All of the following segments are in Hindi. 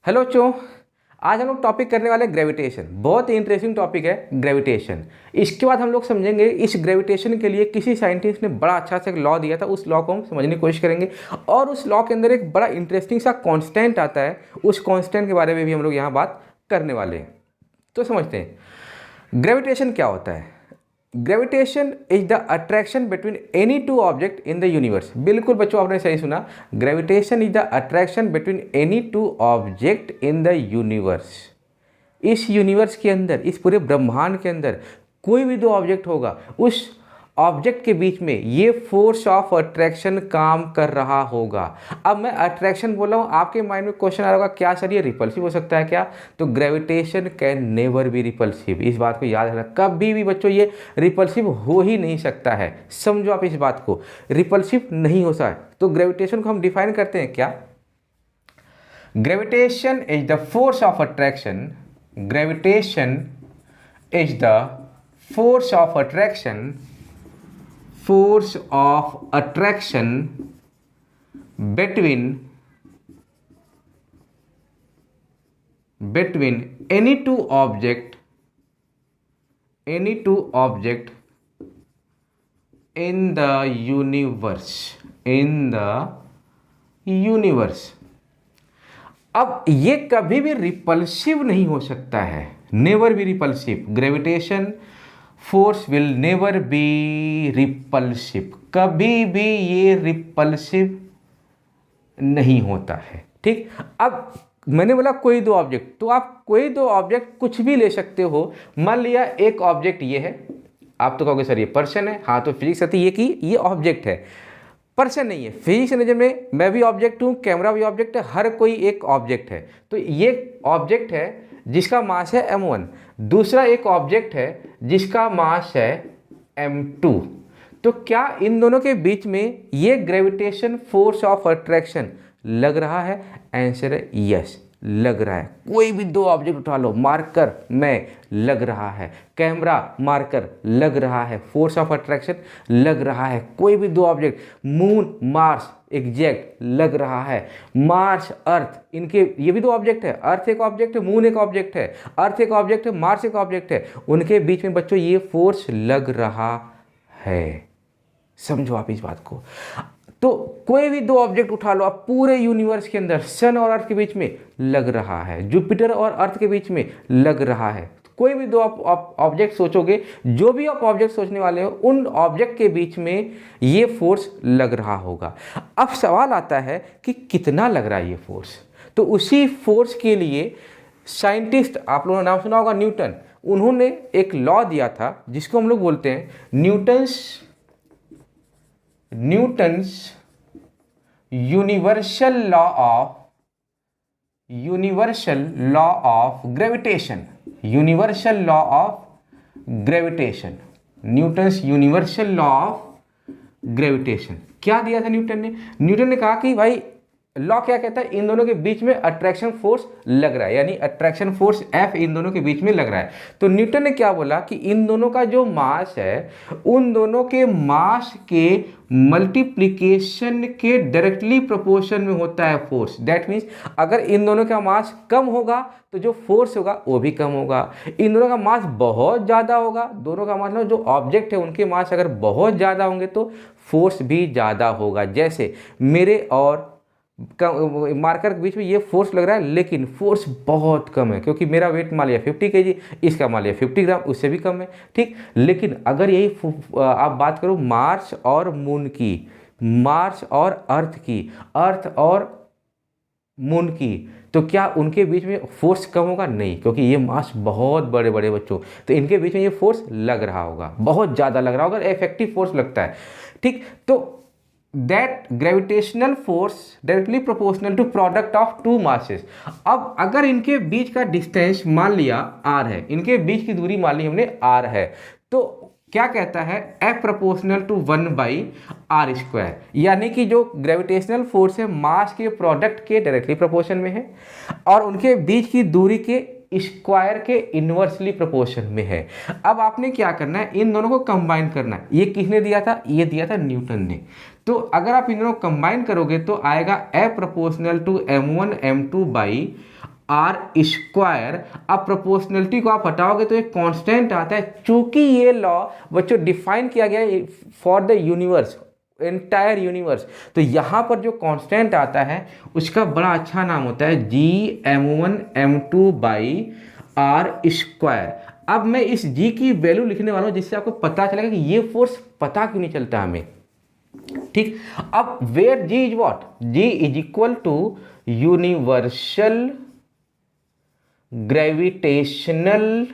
हेलो बच्चों। आज हम लोग टॉपिक करने वाले ग्रेविटेशन। बहुत ही इंटरेस्टिंग टॉपिक है ग्रेविटेशन। इसके बाद हम लोग समझेंगे इस ग्रेविटेशन के लिए किसी साइंटिस्ट ने बड़ा अच्छा सा एक लॉ दिया था, उस लॉ को हम समझने की कोशिश करेंगे। और उस लॉ के अंदर एक बड़ा इंटरेस्टिंग सा कांस्टेंट आता है, उस कांस्टेंट के बारे में भी हम लोग यहाँ बात करने वाले हैं। तो समझते हैं ग्रेविटेशन क्या होता है। Gravitation is the attraction between any two object in the universe. बिल्कुल बच्चों, आपने सही सुना। Gravitation is the attraction between any two object in the universe. इस यूनिवर्स के अंदर, इस पूरे ब्रह्मांड के अंदर कोई भी दो ऑब्जेक्ट होगा, उस ऑब्जेक्ट के बीच में ये फोर्स ऑफ अट्रैक्शन काम कर रहा होगा। अब मैं अट्रैक्शन बोल रहा हूँ, आपके माइंड में क्वेश्चन आ रहा होगा क्या सर ये रिपल्सिव हो सकता है क्या? तो gravitation can never be repulsive. इस बात को याद रखना, कभी भी बच्चों ये रिपल्सिव हो ही नहीं सकता है। समझो आप इस बात को, रिपल्सिव नहीं हो सकता है। तो ग्रेविटेशन को हम डिफाइन करते हैं क्या? Gravitation is the force of attraction. Gravitation is the force of attraction, force of attraction between any two object in the universe। अब ये कभी भी रिपल्सिव नहीं हो सकता है, never be repulsive. Gravitation force will never be repulsive, कभी भी ये रिपल्सिव नहीं होता है। ठीक, अब मैंने बोला कोई दो ऑब्जेक्ट, तो आप कोई दो ऑब्जेक्ट कुछ भी ले सकते हो। मान लिया एक ऑब्जेक्ट ये है, आप तो कहोगे सर ये पर्सन है। हाँ, तो फिजिक्स कहती है कि ये ऑब्जेक्ट है, पर्सन नहीं है। फिजिक्स नजर में मैं भी ऑब्जेक्ट हूँ, कैमरा भी ऑब्जेक्ट है, हर कोई एक ऑब्जेक्ट है। तो ये ऑब्जेक्ट है जिसका मास है m1, दूसरा एक ऑब्जेक्ट है जिसका मास है m2। तो क्या इन दोनों के बीच में ये ग्रेविटेशन फोर्स ऑफ अट्रैक्शन लग रहा है? आंसर है यस, लग रहा है। कोई भी दो ऑब्जेक्ट उठा लो, मार्कर में लग रहा है, कैमरा मार्कर लग रहा है, फोर्स ऑफ अट्रैक्शन लग रहा है। कोई भी दो ऑब्जेक्ट, मून मार्स एग्जैक्ट लग रहा है, मार्स अर्थ, इनके ये भी दो ऑब्जेक्ट है। अर्थ एक ऑब्जेक्ट है, मून एक ऑब्जेक्ट है, अर्थ एक ऑब्जेक्ट है, मार्स एक ऑब्जेक्ट है। उनके बीच में बच्चों ये फोर्स लग रहा है। समझो आप इस बात को। तो कोई भी दो ऑब्जेक्ट उठा लो आप, पूरे यूनिवर्स के अंदर सन और अर्थ के बीच में लग रहा है, जुपिटर और अर्थ के बीच में लग रहा है। कोई भी दो ऑब्जेक्ट सोचोगे, जो भी आप ऑब्जेक्ट सोचने वाले हो, उन ऑब्जेक्ट के बीच में ये फोर्स लग रहा होगा। अब सवाल आता है कि कितना लग रहा है ये फोर्स। तो उसी फोर्स के लिए साइंटिस्ट, आप लोगों ने नाम सुना होगा न्यूटन, उन्होंने एक लॉ दिया था जिसको हम लोग बोलते हैं Newton's universal law of gravitation. Universal law of gravitation, Newton's universal law of gravitation. क्या दिया था न्यूटन ने कहा कि भाई लॉ क्या कहता है, इन दोनों के बीच में अट्रैक्शन फोर्स लग रहा है, यानी अट्रैक्शन फोर्स F इन दोनों के बीच में लग रहा है। तो न्यूटन ने क्या बोला कि इन दोनों का जो मास है, उन दोनों के मास के मल्टीप्लिकेशन के डायरेक्टली प्रोपोर्शन में होता है फोर्स। दैट मीन्स अगर इन दोनों का मास कम होगा तो जो फोर्स होगा वो भी कम होगा। इन दोनों का मास बहुत ज़्यादा होगा, दोनों का मतलब जो ऑब्जेक्ट है उनके मास अगर बहुत ज़्यादा होंगे तो फोर्स भी ज़्यादा होगा। जैसे मेरे और मार्कर के बीच में ये फोर्स लग रहा है, लेकिन फोर्स बहुत कम है, क्योंकि मेरा वेट मान लिया 50 kg, इसका मान लिया 50 ग्राम, उससे भी कम है। ठीक, लेकिन अगर यही आप बात करो मार्स और मून की, मार्स और अर्थ की, अर्थ और मून की, तो क्या उनके बीच में फोर्स कम होगा? नहीं, क्योंकि ये मास बहुत बड़े बड़े बच्चों, तो इनके बीच में ये फोर्स लग रहा होगा, बहुत ज़्यादा लग रहा होगा, इफेक्टिव फोर्स लगता है। ठीक, तो that gravitational force directly proportional to product of two masses। अब अगर इनके बीच का डिस्टेंस मान लिया r है, इनके बीच की दूरी मान ली हमने r है, तो क्या कहता है F प्रोपोर्शनल टू 1/r², यानी कि जो ग्रेविटेशनल फोर्स है मास के प्रोडक्ट के डायरेक्टली प्रोपोर्शन में है और उनके बीच की दूरी के स्क्वायर के इन्वर्सली प्रोपोर्शन में है। अब आपने क्या करना है, इन दोनों को कंबाइन करना है। ये किसने दिया था? ये दिया था न्यूटन ने। तो अगर आप इन दोनों को कंबाइन करोगे तो आएगा F proportional to m1 m2 by R square. अब प्रोपोर्शनलिटी को आप हटाओगे तो एक कांस्टेंट आता है। चूंकि ये लॉ बच्चों डिफाइन किया गया है for the universe, entire universe, तो यहाँ पर जो कांस्टेंट आता है उसका बड़ा अच्छा नाम होता है Gm1m2/r²। अब मैं इस G की वैल्यू लिखने वाला हूँ जिससे आपको पता चलेगा कि ये फोर्स पता क्यों नहीं चलता हमें। ठीक, अब where G is what, G is equal to universal gravitational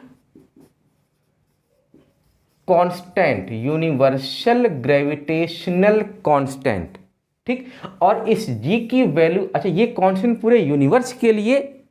constant, universal gravitational constant. ठीक, और इस G की वैल्यू, अच्छा ये कांस्टेंट पूरे यूनिवर्स के लिए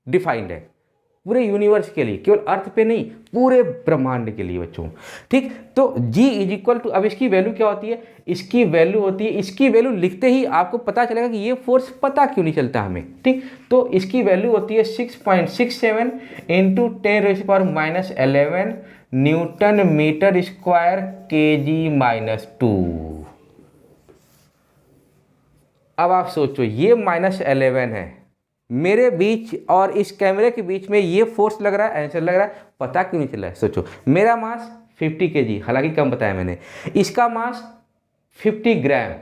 डिफाइंड है, पूरे यूनिवर्स के लिए, केवल अर्थ पे नहीं, पूरे ब्रह्मांड के लिए बच्चों। ठीक, तो G इज इक्वल टू, अब इसकी वैल्यू क्या होती है, इसकी वैल्यू होती है, इसकी वैल्यू लिखते ही आपको पता चलेगा कि ये फोर्स पता क्यों नहीं चलता हमें। ठीक, तो इसकी वैल्यू होती है 6.67 into 10⁻11 Newton metre square kg-2। अब आप सोचो, ये -11 है, मेरे बीच और इस कैमरे के बीच में ये फोर्स लग रहा है, आंसर लग रहा है, पता क्यों नहीं चला है। सोचो, मेरा मास 50 kg, हालांकि कम बताया मैंने, इसका मास 50 ग्राम,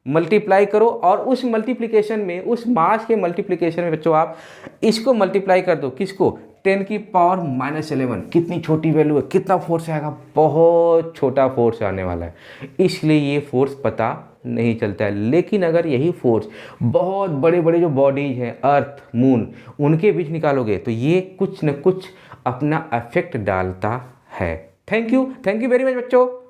मल्टीप्लाई करो और उस मल्टीप्लिकेशन में, उस मास के मल्टीप्लिकेशन में बच्चों आप इसको मल्टीप्लाई कर दो, किसको, 10⁻11। कितनी छोटी वैल्यू है, कितना फोर्स आएगा, बहुत छोटा फोर्स आने वाला है, इसलिए ये फोर्स पता नहीं चलता है। लेकिन अगर यही फोर्स बहुत बड़े बड़े जो बॉडीज हैं, अर्थ, मून, उनके बीच निकालोगे तो ये कुछ न कुछ अपना इफेक्ट डालता है। थैंक यू वेरी मच बच्चों।